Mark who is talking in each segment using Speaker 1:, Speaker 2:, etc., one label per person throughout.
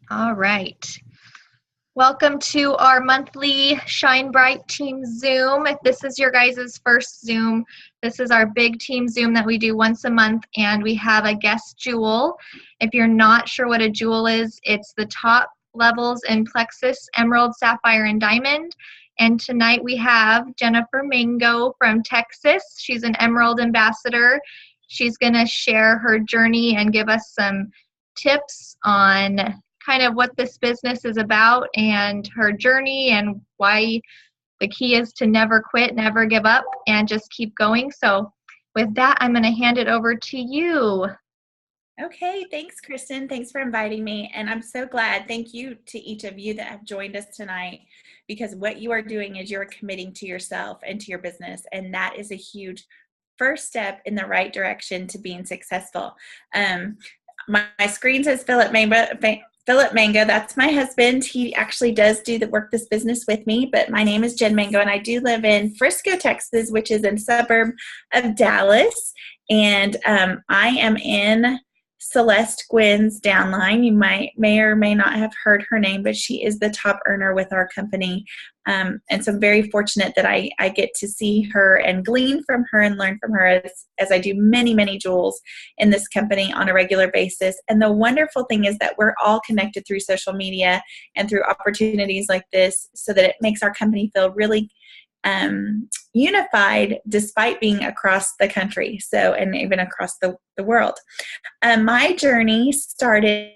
Speaker 1: All right. Welcome to our monthly Shine Bright Team Zoom. If this is your guys' first Zoom, this is our big team Zoom that we do once a month, and we have a guest jewel. If you're not sure what a jewel is, it's the top levels in Plexus, Emerald, Sapphire, and Diamond. And tonight we have Jennifer Mango from Texas. She's an Emerald ambassador. She's going to share her journey and give us some tips on kind of what this business is about and her journey and why the key is to never quit, never give up, and just keep going. So with that, I'm going to hand it over to you.
Speaker 2: Okay, thanks, Kristen. Thanks for inviting me. And I'm so glad. Thank you to each of you that have joined us tonight, because what you are doing is you're committing to yourself and to your business. And that is a huge first step in the right direction to being successful. My screen says Philip Mango, that's my husband. He actually does do the work this business with me, but my name is Jen Mango, and I do live in Frisco, Texas, which is a suburb of Dallas. And I am in Celeste Gwynn's downline. You may or may not have heard her name, but she is the top earner with our company. And so I'm very fortunate that I get to see her and glean from her and learn from her as I do many, many jewels in this company on a regular basis. And the wonderful thing is that we're all connected through social media and through opportunities like this, so that it makes our company feel really unified despite being across the country, and even across the world. My journey started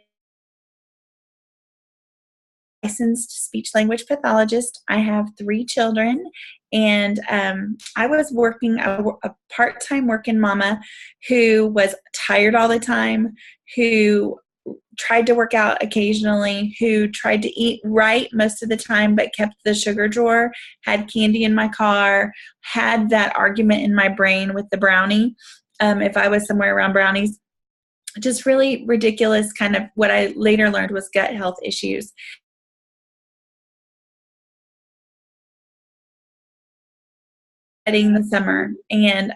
Speaker 2: licensed speech language pathologist. I have 3 children, and I was working a part-time working mama who was tired all the time, who tried to work out occasionally, who tried to eat right most of the time but kept the sugar drawer, had candy in my car, had that argument in my brain with the brownie if I was somewhere around brownies. Just really ridiculous, kind of what I later learned was gut health issues. The summer, and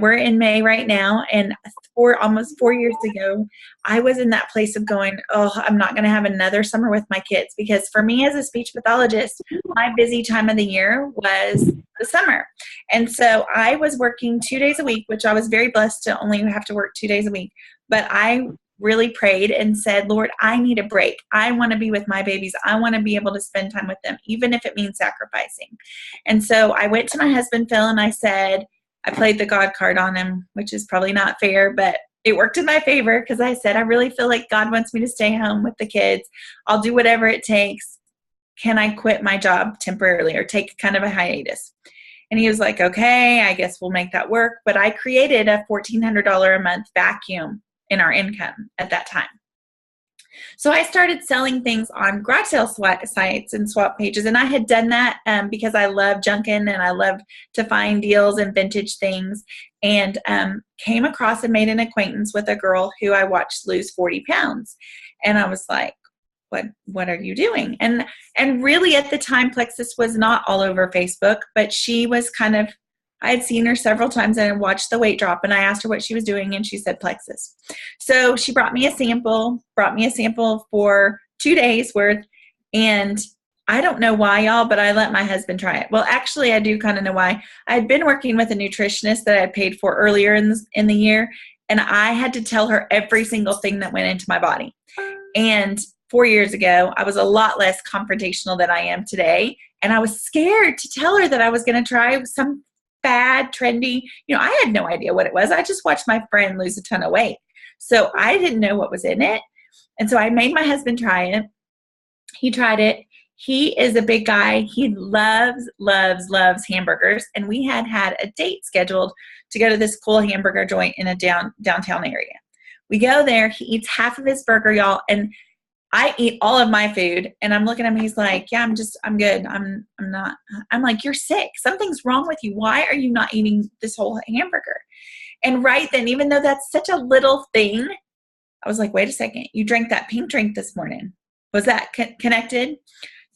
Speaker 2: we're in May right now, and almost 4 years ago I was in that place of going, oh, I'm not going to have another summer with my kids, because for me as a speech pathologist, my busy time of the year was the summer. And so I was working 2 days a week, which I was very blessed to only have to work 2 days a week, but I really prayed and said, Lord, I need a break. I want to be with my babies. I want to be able to spend time with them, even if it means sacrificing. And so I went to my husband, Phil, and I said, I played the God card on him, which is probably not fair, but it worked in my favor, because I said, I really feel like God wants me to stay home with the kids. I'll do whatever it takes. Can I quit my job temporarily or take kind of a hiatus? And he was like, okay, I guess we'll make that work. But I created a $1,400 a month vacuum in our income at that time. So I started selling things on garage sale sites and swap pages, and I had done that because I love junking and I love to find deals and vintage things, and came across and made an acquaintance with a girl who I watched lose 40 pounds. And I was like, what are you doing? And really at the time, Plexus was not all over Facebook, but she was kind of, I had seen her several times and I watched the weight drop, and I asked her what she was doing, and she said Plexus. So she brought me a sample for 2 days worth, and I don't know why, y'all, but I let my husband try it. Well, actually, I do kind of know why. I had been working with a nutritionist that I had paid for earlier in the year, and I had to tell her every single thing that went into my body. And 4 years ago, I was a lot less confrontational than I am today, and I was scared to tell her that I was going to try some fad, trendy. I had no idea what it was. I just watched my friend lose a ton of weight. So I didn't know what was in it. And so I made my husband try it. He tried it. He is a big guy. He loves, loves, loves hamburgers. And we had a date scheduled to go to this cool hamburger joint in a downtown area. We go there. He eats half of his burger, y'all. And I eat all of my food, and I'm looking at him. He's like, yeah, I'm good. I'm not. I'm like, you're sick. Something's wrong with you. Why are you not eating this whole hamburger? And right then, even though that's such a little thing, I was like, wait a second. You drank that pink drink this morning. Was that connected?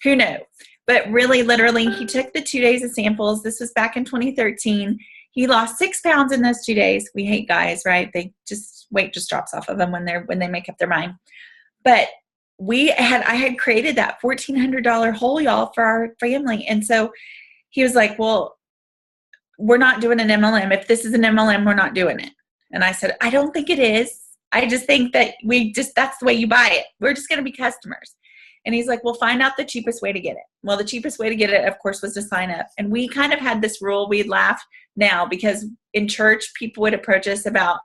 Speaker 2: Who knows? But really, literally, he took the 2 days of samples. This was back in 2013. He lost 6 pounds in those 2 days. We hate guys, right? Weight just drops off of them when they make up their mind. But I had created that $1,400 hole, y'all, for our family. And so he was like, well, we're not doing an MLM. If this is an MLM, we're not doing it. And I said, I don't think it is. I just think that that's the way you buy it. We're just going to be customers. And he's like, well, find out the cheapest way to get it. Well, the cheapest way to get it, of course, was to sign up. And we kind of had this rule. We'd laugh now because in church, people would approach us about,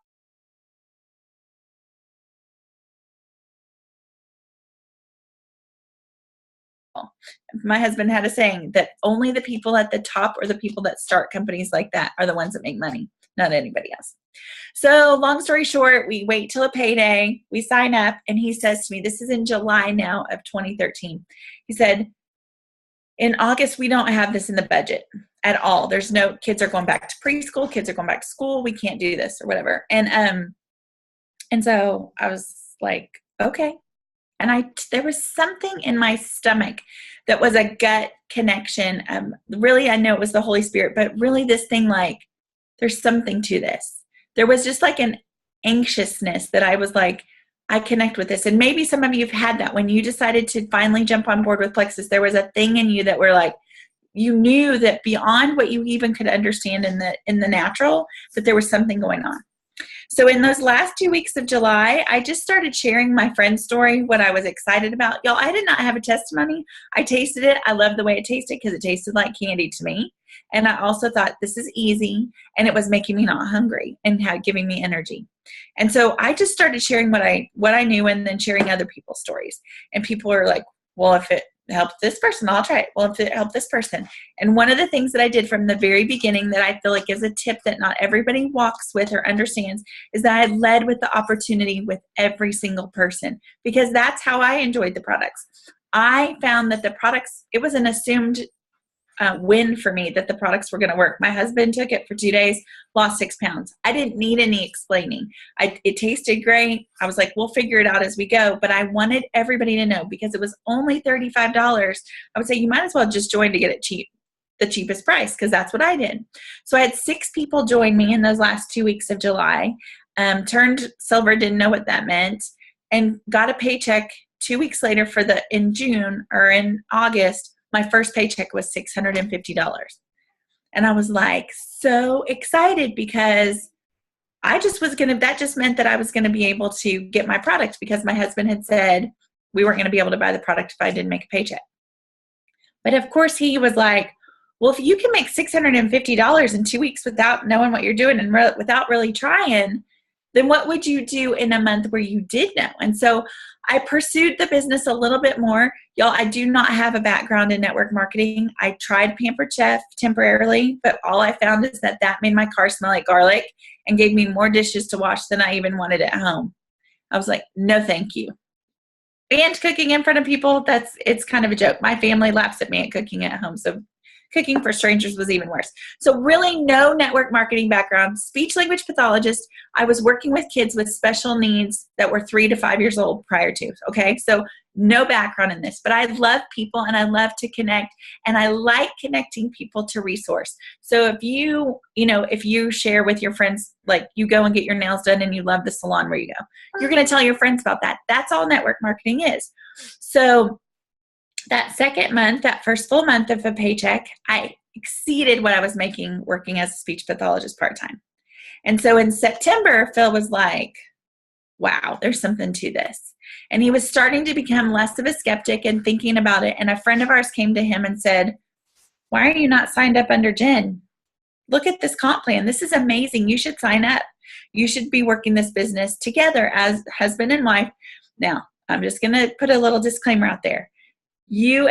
Speaker 2: my husband had a saying that only the people at the top or the people that start companies like that are the ones that make money, not anybody else. So long story short, we wait till a payday, we sign up, and he says to me, this is in July now of 2013. He said, in August, we don't have this in the budget at all. There's no, kids are going back to preschool, kids are going back to school. We can't do this or whatever. And so I was like, okay. And there was something in my stomach that was a gut connection. Really, I know it was the Holy Spirit, but really this thing, like, there's something to this. There was just like an anxiousness that I was like, I connect with this. And maybe some of you have had that when you decided to finally jump on board with Plexus. There was a thing in you that were like, you knew that beyond what you even could understand in the natural, that there was something going on. So in those last 2 weeks of July, I just started sharing my friend's story, what I was excited about. Y'all, I did not have a testimony. I tasted it. I loved the way it tasted because it tasted like candy to me. And I also thought, this is easy. And it was making me not hungry and giving me energy. And so I just started sharing what I knew and then sharing other people's stories. And people are like, well, if it helped this person, I'll try it. Well, if it helped this person. And one of the things that I did from the very beginning that I feel like is a tip that not everybody walks with or understands is that I led with the opportunity with every single person, because that's how I enjoyed the products. I found that the products, it was an assumed win for me that the products were going to work. My husband took it for 2 days, lost 6 pounds. I didn't need any explaining. It tasted great. I was like, we'll figure it out as we go. But I wanted everybody to know, because it was only $35. I would say you might as well just join to get it cheap, the cheapest price, because that's what I did. So I had 6 people join me in those last 2 weeks of July, turned silver, didn't know what that meant, and got a paycheck 2 weeks later in June or in August. My first paycheck was $650. And I was like so excited because that just meant that I was going to be able to get my product, because my husband had said we weren't going to be able to buy the product if I didn't make a paycheck. But of course he was like, well, if you can make $650 in 2 weeks without knowing what you're doing and without really trying, then what would you do in a month where you did know? And so I pursued the business a little bit more. Y'all, I do not have a background in network marketing. I tried Pampered Chef temporarily, but all I found is that made my car smell like garlic and gave me more dishes to wash than I even wanted at home. I was like, no, thank you. And cooking in front of people, it's kind of a joke. My family laughs at me at cooking at home, so cooking for strangers was even worse. So really no network marketing background, speech language pathologist. I was working with kids with special needs that were 3 to 5 years old prior to, okay? So no background in this, but I love people and I love to connect, and I like connecting people to resource. So if you share with your friends, like you go and get your nails done and you love the salon where you go, you're going to tell your friends about that. That's all network marketing is. So that second month, that first full month of a paycheck, I exceeded what I was making working as a speech pathologist part-time. And so in September, Phil was like, wow, there's something to this. And he was starting to become less of a skeptic and thinking about it. And a friend of ours came to him and said, why are you not signed up under Jen? Look at this comp plan. This is amazing. You should sign up. You should be working this business together as husband and wife. Now, I'm just going to put a little disclaimer out there. You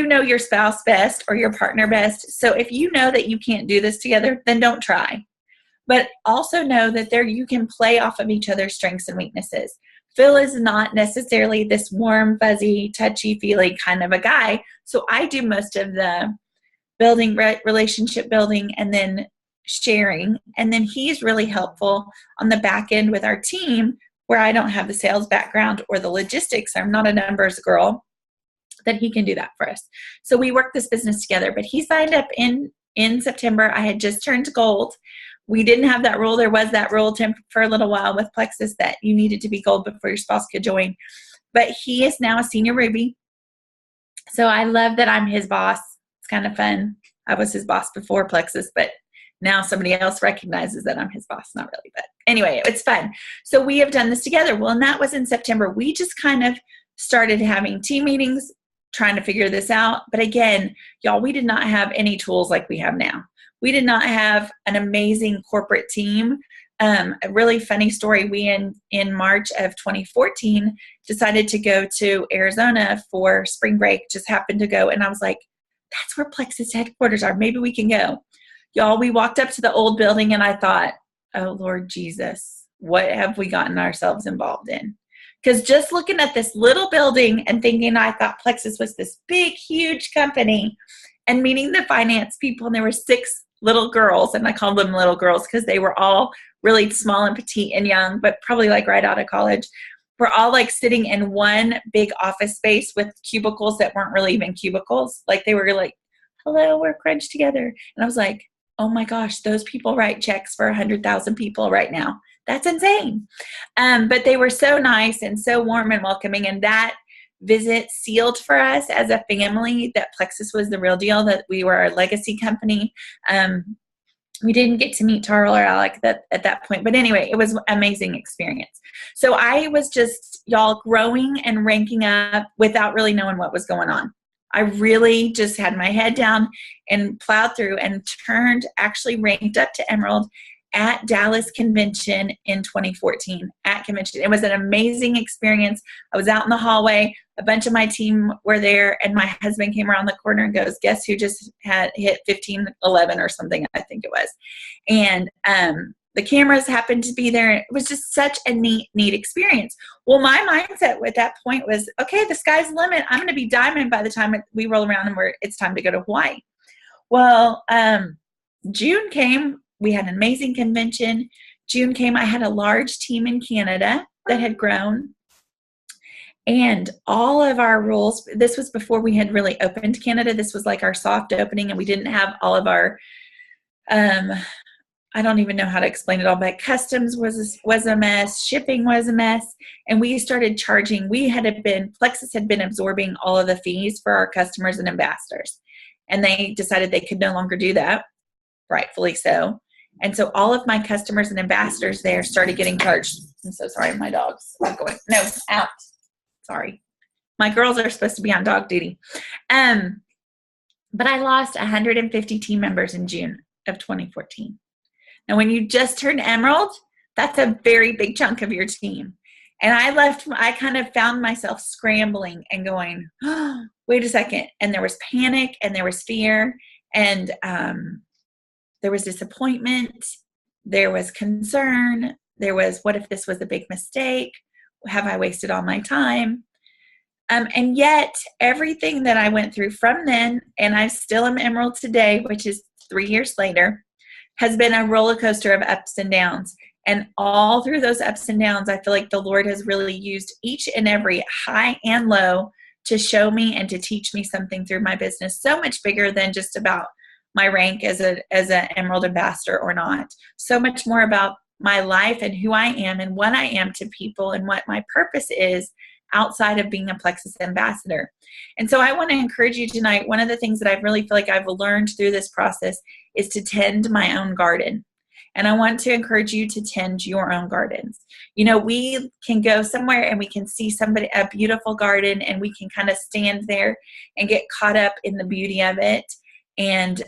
Speaker 2: know your spouse best or your partner best. So if you know that you can't do this together, then don't try. But also know that you can play off of each other's strengths and weaknesses. Phil is not necessarily this warm, fuzzy, touchy-feely kind of a guy. So I do most of the building, relationship building, and then sharing. And then he's really helpful on the back end with our team, where I don't have the sales background or the logistics. I'm not a numbers girl. That he can do that for us. So we worked this business together, but he signed up in September. I had just turned gold. We didn't have that rule. There was that rule for a little while with Plexus that you needed to be gold before your spouse could join. but he is now a senior Ruby. So I love that I'm his boss. It's kind of fun. I was his boss before Plexus, but now somebody else recognizes that I'm his boss. Not really, but anyway, it's fun. So we have done this together. Well, and that was in September. We just kind of started having team meetings, trying to figure this out. But again, y'all, we did not have any tools like we have now. We did not have an amazing corporate team. A really funny story, we in March of 2014 decided to go to Arizona for spring break, just happened to go. And I was like, that's where Plexus headquarters are. Maybe we can go. Y'all, we walked up to the old building and I thought, oh, Lord Jesus, what have we gotten ourselves involved in? Because just looking at this little building and thinking I thought Plexus was this big, huge company, and meeting the finance people, and there were 6 little girls, and I called them little girls because they were all really small and petite and young, but probably like right out of college. We're all like sitting in one big office space with cubicles that weren't really even cubicles. Like they were like, hello, we're crunched together. And I was like, oh my gosh, those people write checks for 100,000 people right now. That's insane. But they were so nice and so warm and welcoming. And that visit sealed for us as a family that Plexus was the real deal, that we were a legacy company. We didn't get to meet Tarl or Alec at that point. But anyway, it was an amazing experience. So I was just, y'all, growing and ranking up without really knowing what was going on. I really just had my head down and plowed through and actually ranked up to Emerald at Dallas Convention in 2014 at convention. It was an amazing experience. I was out in the hallway. A bunch of my team were there, and my husband came around the corner and goes, guess who just had hit 1511 or something, I think it was. And the cameras happened to be there. It was just such a neat experience. Well, my mindset at that point was, okay, the sky's the limit. I'm going to be diamond by the time we roll around and it's time to go to Hawaii. Well, June came. We had an amazing convention. June came. I had a large team in Canada that had grown. And all of our rules, this was before we had really opened Canada. This was like our soft opening, and we didn't have all of our, I don't even know how to explain it all, but customs was a mess. Shipping was a mess. And we started charging. Plexus had been absorbing all of the fees for our customers and ambassadors. And they decided they could no longer do that, rightfully so. And so all of my customers and ambassadors there started getting charged. I'm so sorry, my dogs are going, no, out. Sorry. My girls are supposed to be on dog duty. But I lost 150 team members in June of 2014. And when you just turn Emerald, that's a very big chunk of your team. And I kind of found myself scrambling and going, oh, wait a second. And there was panic and there was fear and there was disappointment. There was concern. There was, what if this was a big mistake? Have I wasted all my time? And yet everything that I went through from then, and I still am Emerald today, which is 3 years later, has been a roller coaster of ups and downs. And all through those ups and downs, I feel like the Lord has really used each and every high and low to show me and to teach me something through my business, so much bigger than just about my rank as an Emerald ambassador or not. So much more about my life and who I am and what I am to people and what my purpose is outside of being a Plexus ambassador. And so I want to encourage you tonight. One of the things that I really feel like I've learned through this process is to tend my own garden. And I want to encourage you to tend your own gardens. You know, we can go somewhere and we can see a beautiful garden, and we can kind of stand there and get caught up in the beauty of it. And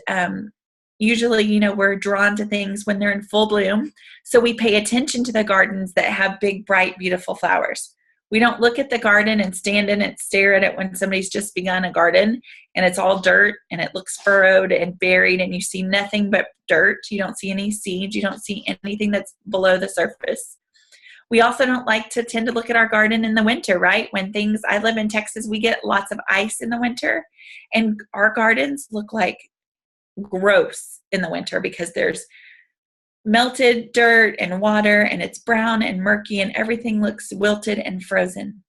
Speaker 2: usually, you know, we're drawn to things when they're in full bloom. So we pay attention to the gardens that have big, bright, beautiful flowers. We don't look at the garden and stand in it, stare at it when somebody's just begun a garden and it's all dirt and it looks furrowed and buried and you see nothing but dirt. You don't see any seeds. You don't see anything that's below the surface. We also don't like to tend to look at our garden in the winter, right? I live in Texas, we get lots of ice in the winter, and our gardens look like gross in the winter because there's melted dirt and water, and it's brown and murky, and everything looks wilted and frozen.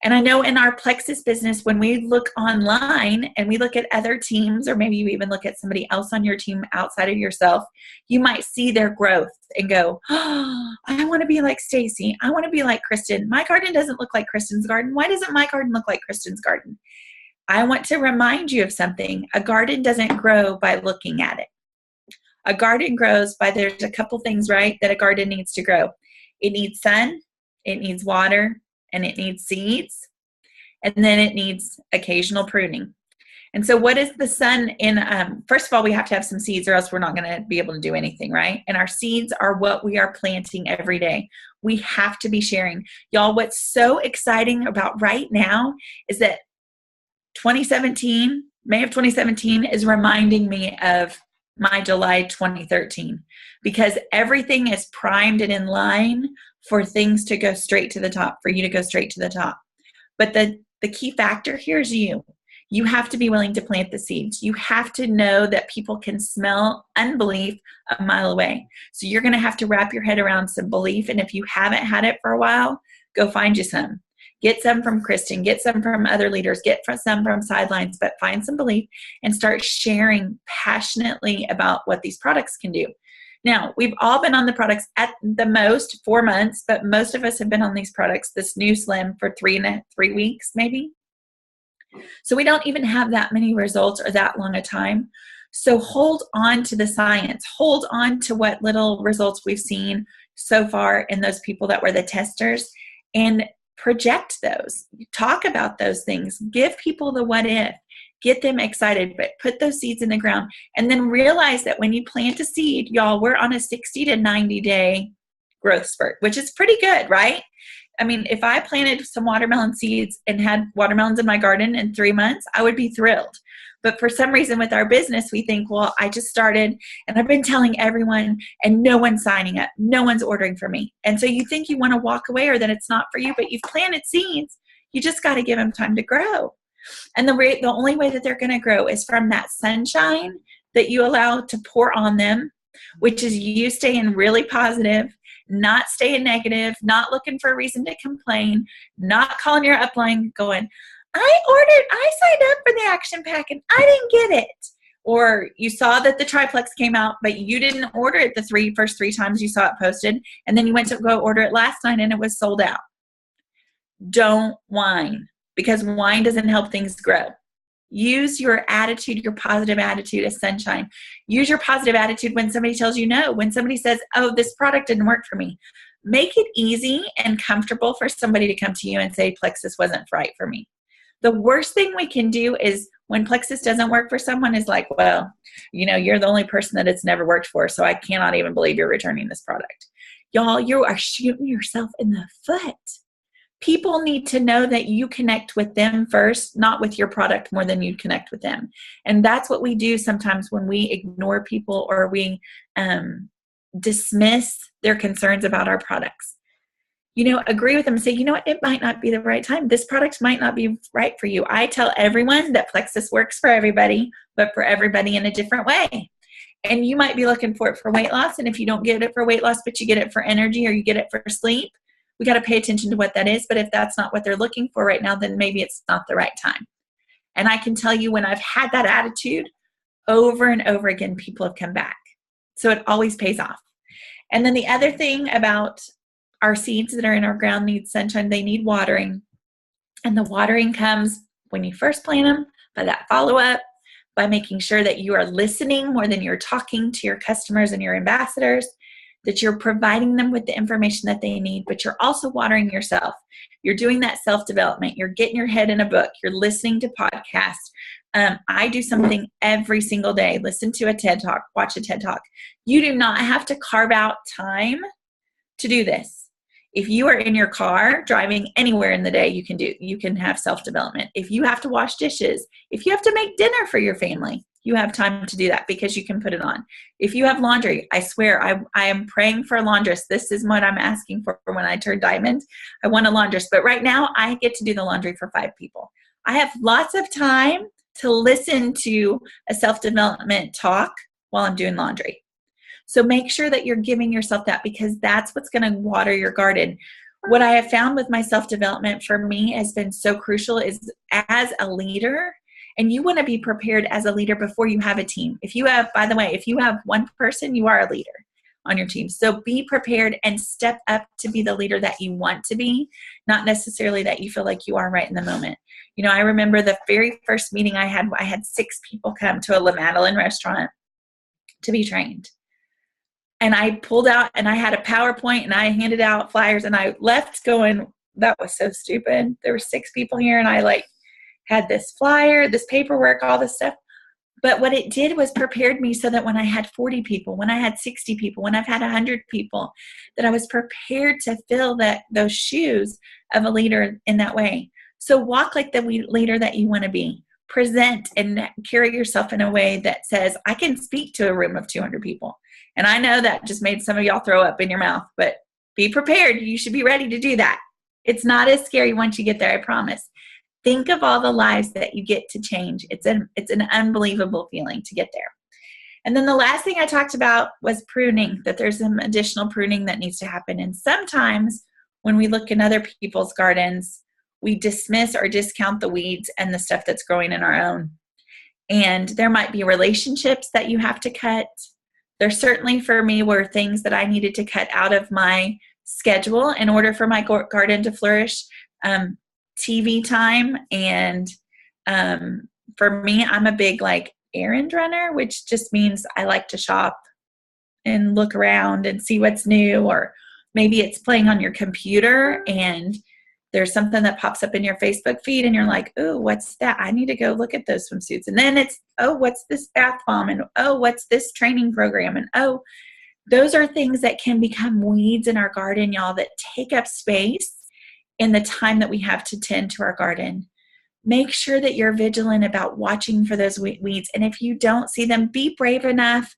Speaker 2: And I know in our Plexus business, when we look online and we look at other teams, or maybe you even look at somebody else on your team outside of yourself, you might see their growth and go, oh, I want to be like Stacy. I want to be like Kristen. My garden doesn't look like Kristen's garden. Why doesn't my garden look like Kristen's garden? I want to remind you of something. A garden doesn't grow by looking at it. A garden grows by, there's a couple things, right, that a garden needs to grow. It needs sun, it needs water, and it needs seeds, and then it needs occasional pruning. And so what is the sun in, first of all, we have to have some seeds or else we're not going to be able to do anything, right? And our seeds are what we are planting every day. We have to be sharing. Y'all, what's so exciting about right now is that May of 2017 is reminding me of my July 2013, because everything is primed and in line for things to go straight to the top, for you to go straight to the top. But the key factor here is you. You have to be willing to plant the seeds. You have to know that people can smell unbelief a mile away. So you're going to have to wrap your head around some belief. And if you haven't had it for a while, go find you some. Get some from Kristen, get some from other leaders, get some from Sidelines, but find some belief and start sharing passionately about what these products can do. Now, we've all been on the products at the most 4 months, but most of us have been on these products, this new Slim, for 3 weeks maybe. So we don't even have that many results or that long a time. So hold on to the science. Hold on to what little results we've seen so far in those people that were the testers, and project those. Talk about those things. Give people the what if. Get them excited, but put those seeds in the ground. And then realize that when you plant a seed, y'all, we're on a 60 to 90 day growth spurt, which is pretty good, right? I mean, if I planted some watermelon seeds and had watermelons in my garden in 3 months, I would be thrilled. But for some reason with our business, we think, well, I just started and I've been telling everyone and no one's signing up. No one's ordering for me. And so you think you want to walk away or that it's not for you, but you've planted seeds. You just got to give them time to grow. And the only way that they're going to grow is from that sunshine that you allow to pour on them, which is you staying really positive, not staying negative, not looking for a reason to complain, not calling your upline going, I signed up for the action pack and I didn't get it. Or you saw that the triplex came out, but you didn't order it the first three times you saw it posted, and then you went to go order it last night and it was sold out. Don't whine, because whine doesn't help things grow. Use your attitude, your positive attitude as sunshine. Use your positive attitude when somebody tells you no, when somebody says, oh, this product didn't work for me. Make it easy and comfortable for somebody to come to you and say, Plexus wasn't right for me. The worst thing we can do is when Plexus doesn't work for someone is like, well, you're the only person that it's never worked for, so I cannot even believe you're returning this product. Y'all, you are shooting yourself in the foot. People need to know that you connect with them first, not with your product more than you connect with them. And that's what we do sometimes when we ignore people or we dismiss their concerns about our products. Agree with them and say, it might not be the right time. This product might not be right for you. I tell everyone that Plexus works for everybody, but for everybody in a different way. And you might be looking for it for weight loss. And if you don't get it for weight loss, but you get it for energy or you get it for sleep, we got to pay attention to what that is. But if that's not what they're looking for right now, then maybe it's not the right time. And I can tell you when I've had that attitude over and over again, people have come back. So it always pays off. And then the other thing about our seeds that are in our ground need sunshine. They need watering. And the watering comes when you first plant them, by that follow-up, by making sure that you are listening more than you're talking to your customers and your ambassadors, that you're providing them with the information that they need, but you're also watering yourself. You're doing that self-development. You're getting your head in a book. You're listening to podcasts. I do something every single day. Listen to a TED Talk. Watch a TED Talk. You do not have to carve out time to do this. If you are in your car driving anywhere in the day, you can have self-development. If you have to wash dishes, if you have to make dinner for your family, you have time to do that because you can put it on. If you have laundry, I swear I am praying for a laundress. This is what I'm asking for when I turn diamond. I want a laundress, but right now I get to do the laundry for 5 people. I have lots of time to listen to a self-development talk while I'm doing laundry. So make sure that you're giving yourself that, because that's what's going to water your garden. What I have found with my self-development for me has been so crucial is as a leader, and you want to be prepared as a leader before you have a team. If you have, by the way, if you have one person, you are a leader on your team. So be prepared and step up to be the leader that you want to be, not necessarily that you feel like you are right in the moment. You know, I remember the very first meeting I had 6 people come to a La Madeleine restaurant to be trained. And I pulled out and I had a PowerPoint and I handed out flyers and I left going, that was so stupid. There were 6 people here and I had this flyer, this paperwork, all this stuff. But what it did was prepared me so that when I had 40 people, when I had 60 people, when I've had 100 people, that I was prepared to fill those shoes of a leader in that way. So walk like the leader that you want to be. Present and carry yourself in a way that says, I can speak to a room of 200 people. And I know that just made some of y'all throw up in your mouth, but be prepared. You should be ready to do that. It's not as scary once you get there, I promise. Think of all the lives that you get to change. It's an unbelievable feeling to get there. And then the last thing I talked about was pruning, that there's some additional pruning that needs to happen. And sometimes when we look in other people's gardens, we dismiss or discount the weeds and the stuff that's growing in our own. And there might be relationships that you have to cut. There certainly for me were things that I needed to cut out of my schedule in order for my garden to flourish. TV time, and for me, I'm a big errand runner, which just means I like to shop and look around and see what's new, or maybe it's playing on your computer and there's something that pops up in your Facebook feed and you're like, oh, what's that? I need to go look at those swimsuits. And then it's, oh, what's this bath bomb? And oh, what's this training program? And oh, those are things that can become weeds in our garden, y'all, that take up space in the time that we have to tend to our garden. Make sure that you're vigilant about watching for those weeds. And if you don't see them, be brave enough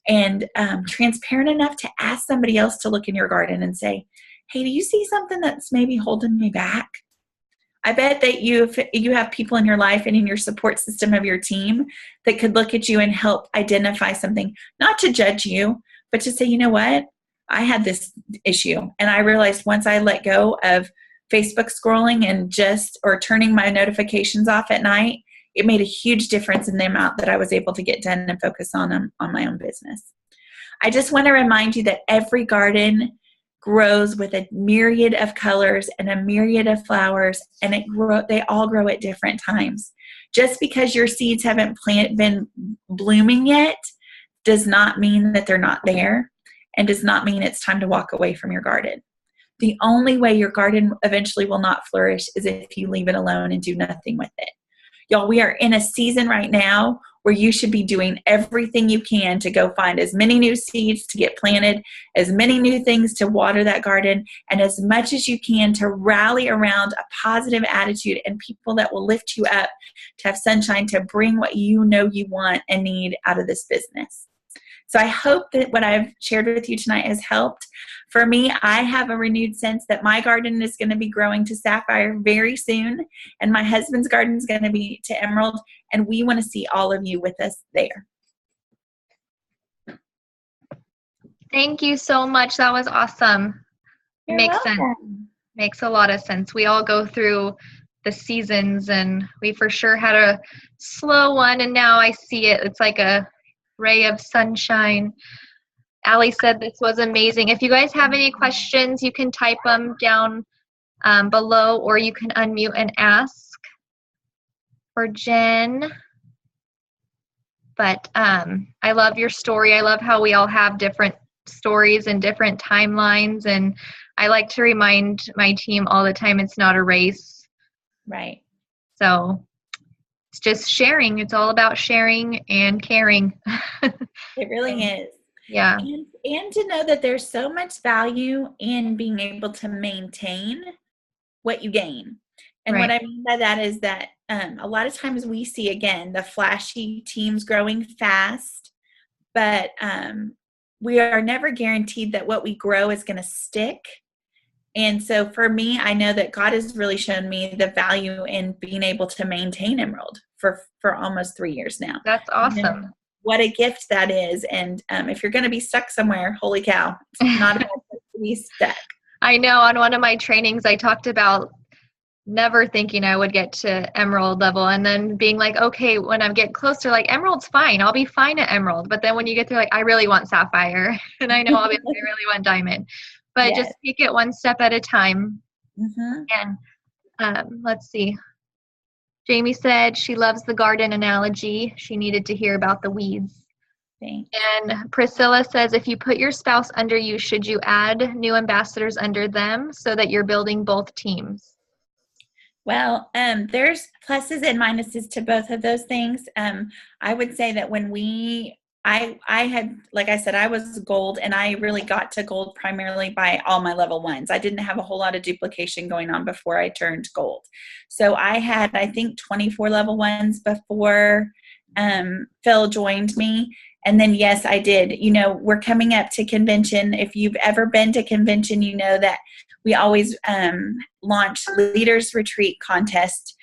Speaker 2: and transparent enough to ask somebody else to look in your garden and say, hey, do you see something that's maybe holding me back? I bet that you have people in your life and in your support system of your team that could look at you and help identify something, not to judge you, but to say, you know what? I had this issue. And I realized once I let go of Facebook scrolling and or turning my notifications off at night, it made a huge difference in the amount that I was able to get done and focus on my own business. I just want to remind you that every garden grows with a myriad of colors and a myriad of flowers, and they all grow at different times. Just because your seeds haven't been blooming yet does not mean that they're not there, and does not mean it's time to walk away from your garden. The only way your garden eventually will not flourish is if you leave it alone and do nothing with it. Y'all, we are in a season right now where you should be doing everything you can to go find as many new seeds to get planted, as many new things to water that garden, and as much as you can to rally around a positive attitude and people that will lift you up to have sunshine, to bring what you know you want and need out of this business. So I hope that what I've shared with you tonight has helped. For me, I have a renewed sense that my garden is going to be growing to sapphire very soon, and my husband's garden is going to be to emerald, and we want to see all of you with us there.
Speaker 1: Thank you so much. That was awesome.
Speaker 2: You're
Speaker 1: Makes
Speaker 2: welcome.
Speaker 1: sense. Makes a lot of sense. We all go through the seasons, and we for sure had a slow one, and now I see it. It's like a ray of sunshine. Allie said this was amazing. If you guys have any questions, you can type them down below, or you can unmute and ask for Jen. But I love your story. I love how we all have different stories and different timelines, and I like to remind my team all the time it's not a race.
Speaker 2: Right.
Speaker 1: So it's just sharing. It's all about sharing and caring.
Speaker 2: It really is.
Speaker 1: Yeah.
Speaker 2: And to know that there's so much value in being able to maintain what you gain. And
Speaker 1: Right.
Speaker 2: what I mean by that is that a lot of times we see, again, the flashy teams growing fast, but we are never guaranteed that what we grow is going to stick. And so for me, I know that God has really shown me the value in being able to maintain Emerald for almost 3 years now.
Speaker 1: That's awesome.
Speaker 2: What a gift that is. And if you're going to be stuck somewhere, holy cow, it's not a bad place to be stuck.
Speaker 1: I know on one of my trainings, I talked about never thinking I would get to emerald level and then being like, okay, when I'm getting closer, like emerald's fine. I'll be fine at emerald. But then when you get there, like, I really want sapphire. And I know obviously I really want diamond. But
Speaker 2: Yes.
Speaker 1: just take it one step at a time.
Speaker 2: Mm-hmm.
Speaker 1: And let's see. Jamie said she loves the garden analogy. She needed to hear about the weeds.
Speaker 2: Thanks.
Speaker 1: And Priscilla says, if you put your spouse under you, should you add new ambassadors under them so that you're building both teams?
Speaker 2: Well, there's pluses and minuses to both of those things. I would say that when I had, like I said, I was gold, and I really got to gold primarily by all my level ones. I didn't have a whole lot of duplication going on before I turned gold. So I had, I think, 24 level ones before Phil joined me. And then, yes, I did. You know, we're coming up to convention. If you've ever been to convention, you know that we always launch leaders retreat contest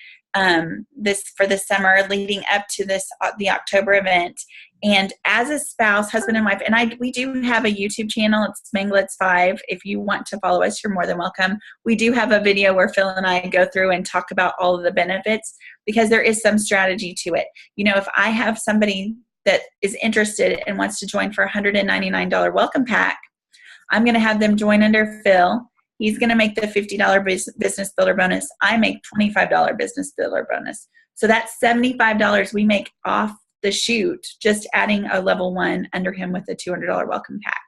Speaker 2: this for the summer leading up to the October event. And as a spouse, husband and wife, and we do have a YouTube channel. It's Manglets 5. If you want to follow us, you're more than welcome. We do have a video where Phil and I go through and talk about all of the benefits, because there is some strategy to it. You know, if I have somebody that is interested and wants to join for $199 welcome pack, I'm going to have them join under Phil. He's going to make the $50 business builder bonus. I make $25 business builder bonus. So that's $75 we make off the shoot, just adding a level 1 under him with a $200 welcome pack.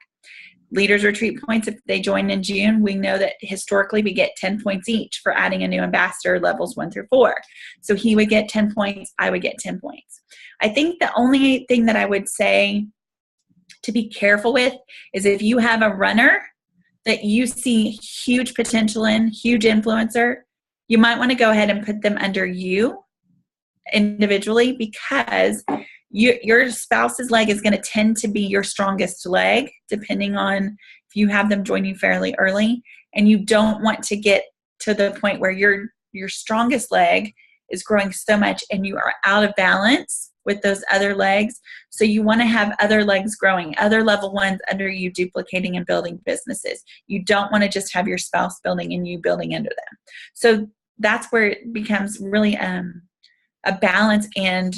Speaker 2: Leaders retreat points, if they join in June, we know that historically we get 10 points each for adding a new ambassador levels 1 through 4. So he would get 10 points, I would get 10 points. I think the only thing that I would say to be careful with is if you have a runner that you see huge potential in, huge influencer, you might want to go ahead and put them under you individually, because your spouse's leg is going to tend to be your strongest leg, depending on if you have them join you fairly early. And you don't want to get to the point where your strongest leg is growing so much and you are out of balance with those other legs. So you want to have other legs growing, other level 1s under you duplicating and building businesses. You don't want to just have your spouse building and you building under them. So that's where it becomes really a balance, and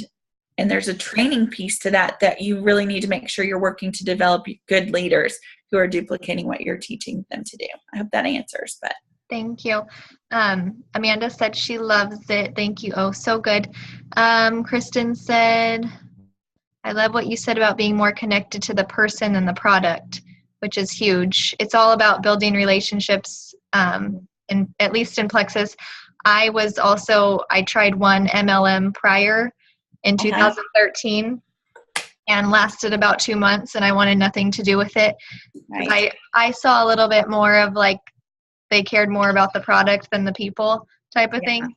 Speaker 2: there's a training piece to that you really need to make sure you're working to develop good leaders who are duplicating what you're teaching them to do. I hope that answers. But
Speaker 1: thank you. Amanda said she loves it. Thank you. Oh, so good. Kristen said, I love what you said about being more connected to the person than the product, which is huge. It's all about building relationships, and at least in Plexus. I tried one MLM prior in 2013 and lasted about 2 months, and I wanted nothing to do with it.
Speaker 2: right.
Speaker 1: I saw a little bit more of like they cared more about the product than the people type of thing.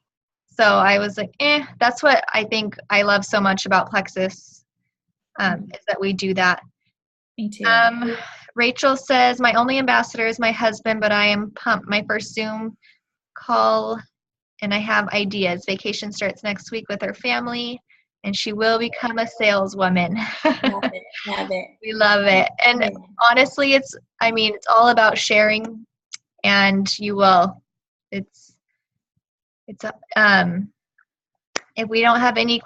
Speaker 1: So I was like, that's what I think I love so much about Plexus, is that we do that.
Speaker 2: Me too.
Speaker 1: Rachel says, my only ambassador is my husband, but I am pumped. My first Zoom call, and I have ideas. Vacation starts next week with her family, and she will become a saleswoman.
Speaker 2: Love it. Love it.
Speaker 1: We love it. And honestly, it's all about sharing, and you will. It's if we don't have any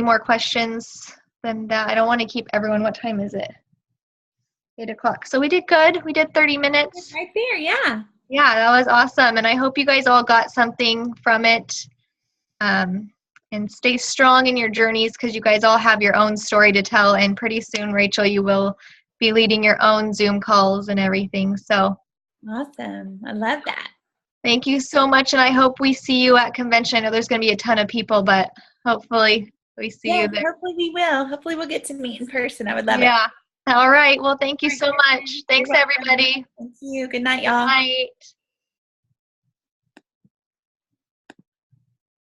Speaker 1: more questions than that, I don't want to keep everyone. What time is it? 8:00. So we did good. We did 30 minutes.
Speaker 2: Right there. Yeah.
Speaker 1: Yeah, that was awesome. And I hope you guys all got something from it. And stay strong in your journeys, because you guys all have your own story to tell. And pretty soon, Rachel, you will be leading your own Zoom calls and everything. So
Speaker 2: awesome. I love that.
Speaker 1: Thank you so much. And I hope we see you at convention. I know there's going to be a ton of people, but hopefully we see you there.
Speaker 2: Hopefully we will. Hopefully we'll get to meet in person. I would love it.
Speaker 1: Yeah. All right. Well, thank you so much. Thanks, everybody.
Speaker 2: Thank you. Good night, y'all.
Speaker 1: Good night.